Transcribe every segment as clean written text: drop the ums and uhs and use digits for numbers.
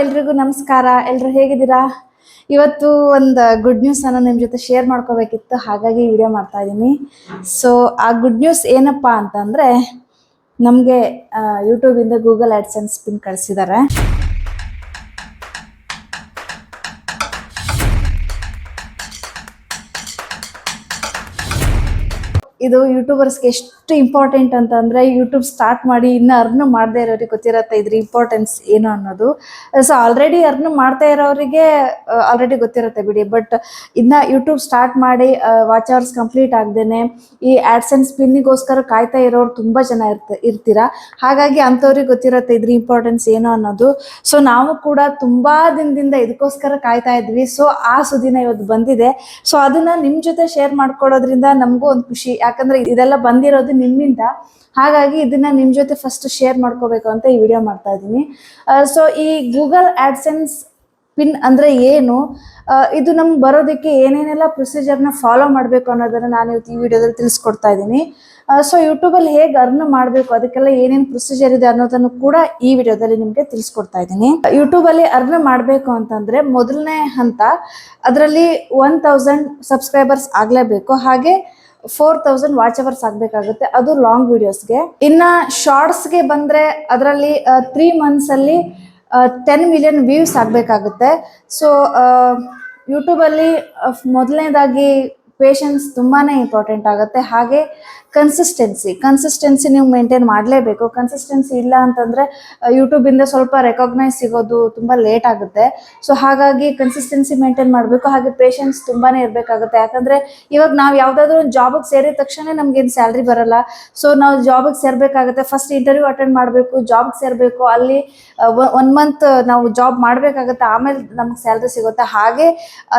ಎಲ್ರಿಗೂ ನಮಸ್ಕಾರ. ಎಲ್ರು ಹೇಗಿದ್ದೀರಾ? ಇವತ್ತು ಒಂದು ಗುಡ್ ನ್ಯೂಸ್ ಅನ್ನು ನಿಮ್ಮ ಜೊತೆ ಶೇರ್ ಮಾಡ್ಕೋಬೇಕಿತ್ತು, ಹಾಗಾಗಿ ವಿಡಿಯೋ ಮಾಡ್ತಾ ಇದ್ದೀನಿ. ಸೊ ಆ ಗುಡ್ ನ್ಯೂಸ್ ಏನಪ್ಪಾ ಅಂತಂದ್ರೆ, ನಮಗೆ ಯೂಟ್ಯೂಬಿಂದ ಗೂಗಲ್ ಆಡ್ಸೆನ್ಸ್ ಪಿನ್ ಕಳಿಸಿದ್ದಾರೆ. ಇದು ಯೂಟ್ಯೂಬರ್ಸ್ಗೆ ಎಷ್ಟು ಇಂಪಾರ್ಟೆಂಟ್ ಅಂತಂದರೆ, ಯೂಟ್ಯೂಬ್ ಸ್ಟಾರ್ಟ್ ಮಾಡಿ ಇನ್ನೂ ಅರ್ನ್ ಮಾಡದೇ ಇರೋರಿಗೆ ಗೊತ್ತಿರುತ್ತೆ ಇದ್ರ ಇಂಪಾರ್ಟೆನ್ಸ್ ಏನು ಅನ್ನೋದು. ಸೊ ಆಲ್ರೆಡಿ ಅರ್ನ್ ಮಾಡ್ತಾ ಇರೋರಿಗೆ ಆಲ್ರೆಡಿ ಗೊತ್ತಿರುತ್ತೆ ಬಿಡಿ, ಬಟ್ ಇನ್ನು ಯೂಟ್ಯೂಬ್ ಸ್ಟಾರ್ಟ್ ಮಾಡಿ ವಾಚ್ ಅವರ್ಸ್ ಕಂಪ್ಲೀಟ್ ಆಗ್ದೇನೆ ಈ ಆಡ್ಸೆನ್ಸ್ ಪಿನ್ನಿಗೋಸ್ಕರ ಕಾಯ್ತಾ ಇರೋರು ತುಂಬ ಜನ ಇರ್ತೀರಾ. ಹಾಗಾಗಿ ಅಂಥವ್ರಿಗೆ ಗೊತ್ತಿರುತ್ತೆ ಇದ್ರ ಇಂಪಾರ್ಟೆನ್ಸ್ ಏನು ಅನ್ನೋದು. ಸೊ ನಾವು ಕೂಡ ತುಂಬ ದಿನದಿಂದ ಇದಕ್ಕೋಸ್ಕರ ಕಾಯ್ತಾ ಇದ್ವಿ. ಸೊ ಆ ಸುದಿನ ಇವತ್ತು ಬಂದಿದೆ. ಸೊ ಅದನ್ನು ನಿಮ್ಮ ಜೊತೆ ಶೇರ್ ಮಾಡ್ಕೊಳ್ಳೋದ್ರಿಂದ ನಮಗೂ ಒಂದು ಖುಷಿ, ಯಾಕಂದ್ರೆ ಇದೆಲ್ಲ ಬಂದಿರೋದು ನಿಮ್ಮಿಂದ. ಹಾಗಾಗಿ ಇದನ್ನ ನಿಮ್ ಜೊತೆ ಫಸ್ಟ್ ಶೇರ್ ಮಾಡ್ಕೋಬೇಕು ಅಂತ ಈ ವಿಡಿಯೋ ಮಾಡ್ತಾ ಇದ್ದೀನಿ. ಸೊ ಈ ಗೂಗಲ್ ಆಡ್ಸೆನ್ಸ್ ಪಿನ್ ಅಂದ್ರೆ ಏನು, ಇದು ನಮ್ಗೆ ಬರೋದಕ್ಕೆ ಏನೇನೆಲ್ಲ ಪ್ರೊಸೀಜರ್ನ ಫಾಲೋ ಮಾಡಬೇಕು ಅನ್ನೋದನ್ನ ನಾನು ಇವತ್ತು ಈ ವಿಡಿಯೋದಲ್ಲಿ ತಿಳಿಸ್ಕೊಡ್ತಾ ಇದ್ದೀನಿ. ಸೊ ಯೂಟ್ಯೂಬಲ್ಲಿ ಹೇಗೆ ಅರ್ನ್ ಮಾಡಬೇಕು, ಅದಕ್ಕೆಲ್ಲ ಏನೇನು ಪ್ರೊಸೀಜರ್ ಇದೆ ಅನ್ನೋದನ್ನು ಕೂಡ ಈ ವಿಡಿಯೋದಲ್ಲಿ ನಿಮಗೆ ತಿಳಿಸ್ಕೊಡ್ತಾ ಇದ್ದೀನಿ. ಯೂಟ್ಯೂಬಲ್ಲಿ ಅರ್ನ್ ಮಾಡಬೇಕು ಅಂತಂದ್ರೆ ಮೊದಲನೇ ಹಂತ, ಅದರಲ್ಲಿ 1000 ಸಬ್ಸ್ಕ್ರೈಬರ್ಸ್ ಆಗಲೇಬೇಕು. ಹಾಗೆ 4000 ವಾಚ್ ಅವರ್ಸ್ ಆಗಬೇಕಾಗುತ್ತೆ, ಅದು ಲಾಂಗ್ ವಿಡಿಯೋಸ್ಗೆ. ಇನ್ನ ಶಾರ್ಟ್ಸ್ಗೆ ಬಂದರೆ ಅದರಲ್ಲಿ 3 months ಅಲ್ಲಿ 10 million ವ್ಯೂಸ್ ಆಗಬೇಕಾಗುತ್ತೆ. ಸೊ ಯೂಟ್ಯೂಬಲ್ಲಿ ಮೊದಲನೇದಾಗಿ ಪೇಷನ್ಸ್ ತುಂಬಾ ಇಂಪಾರ್ಟೆಂಟ್ ಆಗುತ್ತೆ. ಹಾಗೆ ಕನ್ಸಿಸ್ಟೆನ್ಸಿ ನೀವು ಮೇಂಟೈನ್ ಮಾಡಲೇಬೇಕು. ಕನ್ಸಿಸ್ಟೆನ್ಸಿ ಇಲ್ಲ ಅಂತಂದರೆ ಯೂಟ್ಯೂಬಿಂದ ಸ್ವಲ್ಪ ರೆಕಾಗ್ನೈಸ್ ಸಿಗೋದು ತುಂಬ ಲೇಟ್ ಆಗುತ್ತೆ. ಸೊ ಹಾಗಾಗಿ ಕನ್ಸಿಸ್ಟೆನ್ಸಿ ಮೇಂಟೈನ್ ಮಾಡಬೇಕು. ಹಾಗೆ ಪೇಷನ್ಸ್ ತುಂಬಾ ಇರಬೇಕಾಗುತ್ತೆ. ಯಾಕಂದರೆ ಇವಾಗ ನಾವು ಯಾವುದಾದ್ರೂ ಒಂದು ಜಾಬಿಗೆ ಸೇರಿದ ತಕ್ಷಣ ನಮಗೇನು ಸ್ಯಾಲ್ರಿ ಬರಲ್ಲ. ಸೊ ನಾವು ಜಾಬಿಗೆ ಸೇರಬೇಕಾಗುತ್ತೆ, ಫಸ್ಟ್ ಇಂಟರ್ವ್ಯೂ ಅಟೆಂಡ್ ಮಾಡಬೇಕು, ಜಾಬ್ಗೆ ಸೇರಬೇಕು, ಅಲ್ಲಿ 1 month ನಾವು ಜಾಬ್ ಮಾಡಬೇಕಾಗುತ್ತೆ, ಆಮೇಲೆ ನಮ್ಗೆ ಸ್ಯಾಲ್ರಿ ಸಿಗುತ್ತೆ. ಹಾಗೆ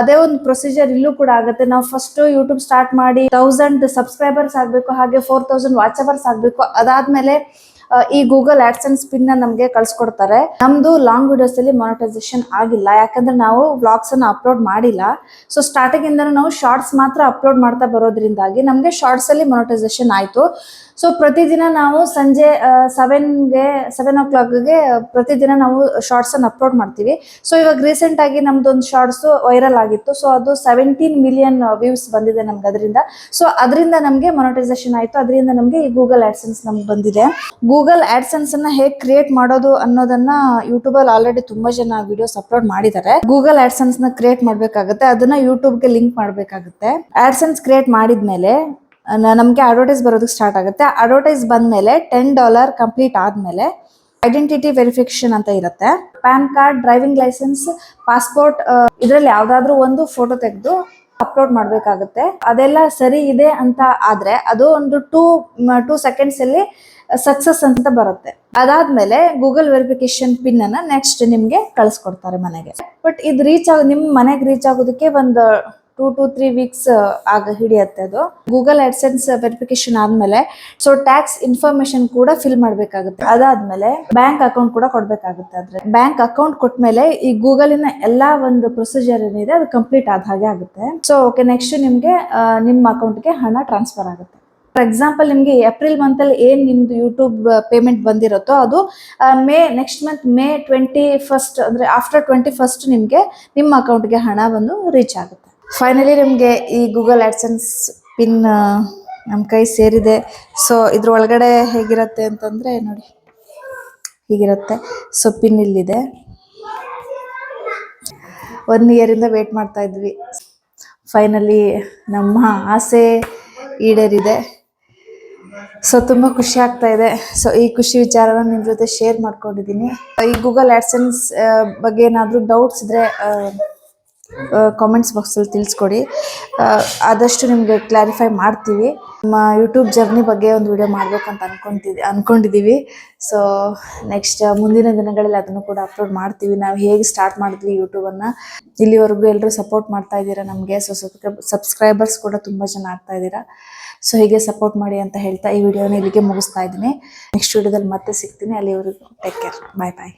ಅದೇ ಒಂದು ಪ್ರೊಸೀಜರ್ ಇಲ್ಲೂ ಕೂಡ ಆಗುತ್ತೆ. ನಾವು ಫಸ್ಟ್ ಯೂಟ್ಯೂಬ್ ಸ್ಟಾರ್ಟ್ ಮಾಡಿ 1000 ಸಬ್ಸ್ಕ್ರೈಬರ್ಸ್ ಆಗಬೇಕು, ಹಾಗೆ 4000 ವಾಚ್ ಅವರ್ಸ್ ಆಗಬೇಕು. ಅದಾದ್ಮೇಲೆ ಈ ಗೂಗಲ್ ಆಡ್ಸೆನ್ಸ್ ಪಿನ್ ನಮಗೆ ಕಳ್ಸಿಕೊಡ್ತಾರೆ. ನಮ್ದು ಲಾಂಗ್ ವಿಡಿಯೋಸ್ ಅಲ್ಲಿ ಮಾನಿಟೈಸೇಷನ್ ಆಗಿಲ್ಲ, ಯಾಕಂದ್ರೆ ನಾವು ವ್ಲಾಗ್ಸ್ ಅನ್ನು ಅಪ್ಲೋಡ್ ಮಾಡಿಲ್ಲ. ಸೊ ಸ್ಟಾರ್ಟಿಂಗ್ ಇಂದ ನಾವು ಶಾರ್ಟ್ಸ್ ಮಾತ್ರ ಅಪ್ಲೋಡ್ ಮಾಡ್ತಾ ಬರೋದ್ರಿಂದಾಗಿ ನಮಗೆ ಶಾರ್ಟ್ಸ್ ಅಲ್ಲಿ ಮಾನಿಟೈಸೇಷನ್ ಆಯ್ತು. ಸೊ ಪ್ರತಿದಿನ ನಾವು ಸಂಜೆ 7 o'clock ಪ್ರತಿದಿನ ನಾವು ಶಾರ್ಟ್ಸ್ ಅನ್ನು ಅಪ್ಲೋಡ್ ಮಾಡ್ತೀವಿ. ಸೊ ಇವಾಗ ರೀಸೆಂಟ್ ಆಗಿ ನಮ್ದೊಂದು ಶಾರ್ಟ್ಸ್ ವೈರಲ್ ಆಗಿತ್ತು. ಸೊ ಅದು 17 million ವ್ಯೂಸ್ ಬಂದಿದೆ ನಮ್ಗೆ ಅದರಿಂದ. ಸೊ ಅದರಿಂದ ನಮಗೆ ಮಾನಿಟೈಸೇಷನ್ ಆಯ್ತು, ಅದರಿಂದ ನಮಗೆ ಈ ಗೂಗಲ್ ಆಡ್ಸೆನ್ಸ್ ನಮ್ಗೆ ಬಂದಿದೆ. ಗೂಗಲ್ ಆಡ್ಸೆನ್ಸ್ ಅನ್ನ ಹೇಗೆ ಕ್ರಿಯೇಟ್ ಮಾಡೋದು ಅನ್ನೋದನ್ನ ಯೂಟ್ಯೂಬ್ ಅಲ್ಲಿ ಆಲ್ರೆಡಿ ತುಂಬಾ ಜನ ವಿಡಿಯೋಸ್ ಅಪ್ಲೋಡ್ ಮಾಡಿದ್ದಾರೆ. ಗೂಗಲ್ ಆಡ್ಸೆನ್ಸ್ ನ ಕ್ರಿಯೇಟ್ ಮಾಡ್ಬೇಕಾಗುತ್ತೆ, ಅದನ್ನ ಯೂಟ್ಯೂಬ್ಗೆ ಲಿಂಕ್ ಮಾಡ್ಬೇಕಾಗುತ್ತೆ. ಆಡ್ಸೆನ್ಸ್ ಕ್ರಿಯೇಟ್ ಮಾಡಿದ್ಮೇಲೆ ನಮಗೆ ಅಡ್ವರ್ಟೈಸ್ ಬರೋದಕ್ಕೆ ಸ್ಟಾರ್ಟ್ ಆಗುತ್ತೆ. ಅಡ್ವರ್ಟೈಸ್ ಬಂದ್ಮೇಲೆ $10 ಕಂಪ್ಲೀಟ್ ಆದ್ಮೇಲೆ ಐಡೆಂಟಿಟಿ ವೆರಿಫಿಕೇಶನ್ ಅಂತ ಇರುತ್ತೆ. Pan card, driving licence, passport, ಇದರಲ್ಲಿ ಯಾವ್ದಾದ್ರು ಒಂದು ಫೋಟೋ ತೆಗೆದು ಅಪ್ಲೋಡ್ ಮಾಡ್ಬೇಕಾಗುತ್ತೆ. ಅದೆಲ್ಲ ಸರಿ ಇದೆ ಅಂತ ಆದ್ರೆ ಅದು ಒಂದು 2 seconds ಅಲ್ಲಿ ಸಕ್ಸಸ್ ಅಂತ ಬರುತ್ತೆ. ಅದಾದ್ಮೇಲೆ ಗೂಗಲ್ ವೆರಿಫಿಕೇಶನ್ ಪಿನ್ ಅನ್ನ ನೆಕ್ಸ್ಟ್ ನಿಮ್ಗೆ ಕಳಿಸ್ಕೊಡ್ತಾರೆ ಮನೆಗೆ. ಬಟ್ ಇದು ನಿಮ್ ಮನೆಗೆ ರೀಚ್ ಆಗೋದಕ್ಕೆ ಒಂದು 2 to 3 weeks ಹಿಡಿಯುತ್ತೆ. ಅದು ಗೂಗಲ್ ಆಡ್ಸೆನ್ಸ್ ವೆರಿಫಿಕೇಶನ್ ಆದ್ಮೇಲೆ ಸೊ ಟ್ಯಾಕ್ಸ್ ಇನ್ಫಾರ್ಮೇಶನ್ ಕೂಡ ಫಿಲ್ ಮಾಡ್ಬೇಕಾಗುತ್ತೆ. ಅದಾದ್ಮೇಲೆ ಬ್ಯಾಂಕ್ ಅಕೌಂಟ್ ಕೂಡ ಕೊಡ್ಬೇಕಾಗುತ್ತೆ. ಆದ್ರೆ ಬ್ಯಾಂಕ್ ಅಕೌಂಟ್ ಕೊಟ್ಮೇಲೆ ಈ ಗೂಗಲ್ ಇನ ಎಲ್ಲಾ ಒಂದು ಪ್ರೊಸೀಜರ್ ಏನಿದೆ ಅದು ಕಂಪ್ಲೀಟ್ ಆದ ಹಾಗೆ ಆಗುತ್ತೆ. ಸೊ ಓಕೆ, ನೆಕ್ಸ್ಟ್ ನಿಮ್ಗೆ ನಿಮ್ಮ ಅಕೌಂಟ್ಗೆ ಹಣ ಟ್ರಾನ್ಸ್ಫರ್ ಆಗುತ್ತೆ. ಫಾರ್ ಎಕ್ಸಾಂಪಲ್, ನಿಮ್ಗೆ ಏಪ್ರಿಲ್ ಮಂತ್ ಅಲ್ಲಿ ಏನ್ ನಿಮ್ದು ಯೂಟ್ಯೂಬ್ ಪೇಮೆಂಟ್ ಬಂದಿರುತ್ತೋ ಅದು ನೆಕ್ಸ್ಟ್ ಮಂತ್ ಮೇ 21st ಅಂದ್ರೆ ಆಫ್ಟರ್ 21st ನಿಮ್ಗೆ ನಿಮ್ಮ ಅಕೌಂಟ್ಗೆ ಹಣ ಬಂದು ರೀಚ್ ಆಗುತ್ತೆ. ಫೈನಲಿ ನಿಮಗೆ ಈ ಗೂಗಲ್ ಆಡ್ಸೆನ್ಸ್ ಪಿನ್ ನಮ್ಮ ಕೈ ಸೇರಿದೆ. ಸೊ ಇದ್ರ ಒಳಗಡೆ ಹೇಗಿರುತ್ತೆ ಅಂತಂದರೆ ನೋಡಿ, ಹೀಗಿರುತ್ತೆ. ಸೊ ಪಿನ್ ಇಲ್ಲಿದೆ. 1 year ವೇಟ್ ಮಾಡ್ತಾ ಇದ್ವಿ. ಫೈನಲಿ ನಮ್ಮ ಆಸೆ ಈಡೇರಿದೆ. ಸೊ ತುಂಬ ಖುಷಿ ಆಗ್ತಾ ಇದೆ. ಸೊ ಈ ಖುಷಿ ವಿಚಾರನ ನಿಮ್ಮ ಜೊತೆ ಶೇರ್ ಮಾಡ್ಕೊಂಡಿದ್ದೀನಿ. ಈ ಗೂಗಲ್ ಆಡ್ಸೆನ್ಸ್ ಬಗ್ಗೆ ಏನಾದರೂ ಡೌಟ್ಸ್ ಇದ್ರೆ ಕಾಮೆಂಟ್ಸ್ ಬಾಕ್ಸಲ್ಲಿ ತಿಳಿಸ್ಕೊಡಿ. ಆದಷ್ಟು ನಿಮಗೆ ಕ್ಲಾರಿಫೈ ಮಾಡ್ತೀವಿ. ನಮ್ಮ ಯೂಟ್ಯೂಬ್ ಜರ್ನಿ ಬಗ್ಗೆ ಒಂದು ವಿಡಿಯೋ ಮಾಡ್ಬೇಕಂತ ಅನ್ಕೊಂಡಿದ್ದೀವಿ. ಸೊ ನೆಕ್ಸ್ಟ್ ಮುಂದಿನ ದಿನಗಳಲ್ಲಿ ಅದನ್ನು ಕೂಡ ಅಪ್ಲೋಡ್ ಮಾಡ್ತೀವಿ. ನಾವು ಹೇಗೆ ಸ್ಟಾರ್ಟ್ ಮಾಡಿದ್ವಿ ಯೂಟ್ಯೂಬನ್ನು, ಇಲ್ಲಿವರೆಗೂ ಎಲ್ಲರೂ ಸಪೋರ್ಟ್ ಮಾಡ್ತಾ ಇದ್ದೀರಾ ನಮಗೆ. ಸೊ ಸಬ್ಸ್ಕ್ರೈಬರ್ಸ್ ಕೂಡ ತುಂಬ ಜನ ಆಗ್ತಾ ಇದ್ದೀರಾ. ಸೊ ಹೀಗೆ ಸಪೋರ್ಟ್ ಮಾಡಿ ಅಂತ ಹೇಳ್ತಾ ಈ ವಿಡಿಯೋನ ಇಲ್ಲಿಗೆ ಮುಗಿಸ್ತಾ ಇದ್ದೀನಿ. ನೆಕ್ಸ್ಟ್ ವಿಡಿಯೋದಲ್ಲಿ ಮತ್ತೆ ಸಿಗ್ತೀನಿ. ಅಲ್ಲಿವರೆಗೂ ಟೇಕ್ ಕೇರ್, ಬಾಯ್ ಬಾಯ್.